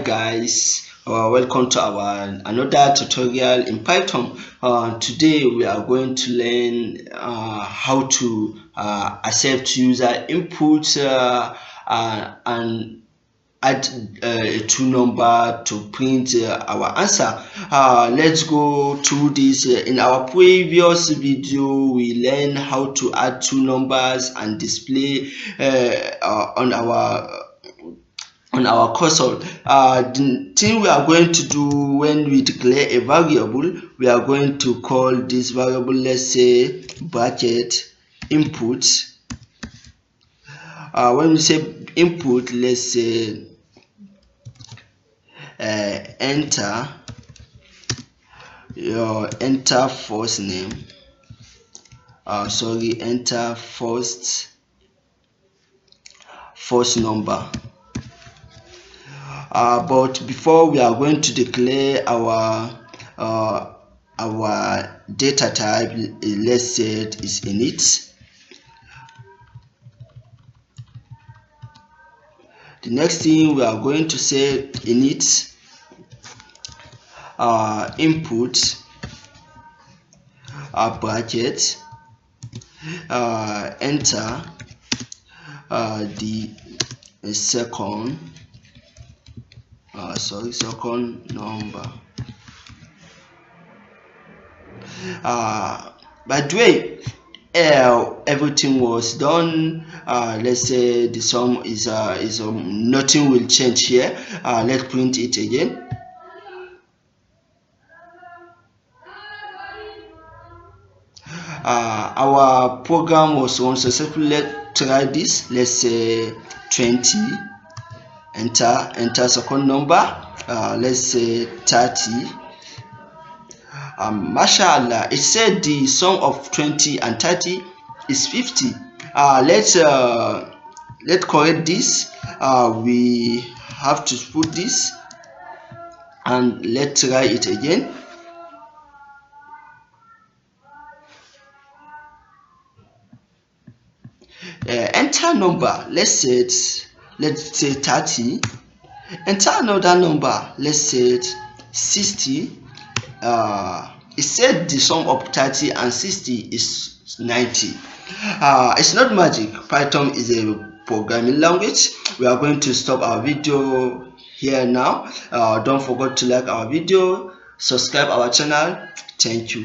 guys, welcome to our another tutorial in Python. Today we are going to learn how to accept user inputs and add a true number to print our answer. Let's go through this. In our previous video we learned how to add two numbers and display on our console. The thing we are going to do when we declare a variable, we are going to call this variable, let's say bracket input. When we say input, let's say enter first name, enter first number. But before we are going to declare our data type, let's say it is init. The next thing we are going to say init input bracket enter the second number. By the way, everything was done. Let's say the sum is nothing will change here. Let's print it again. Our program was successful. Let's try this. Let's say 20. Enter second number. Let's say 30. Mashallah, it said the sum of 20 and 30 is 50. Let's correct this. We have to put this and let's try it again. Enter number. Let's say 30. Enter another number. Let's say 60. It said the sum of 30 and 60 is 90. It's not magic. Python is a programming language. We are going to stop our video here now. Don't forget to like our video, subscribe our channel. Thank you.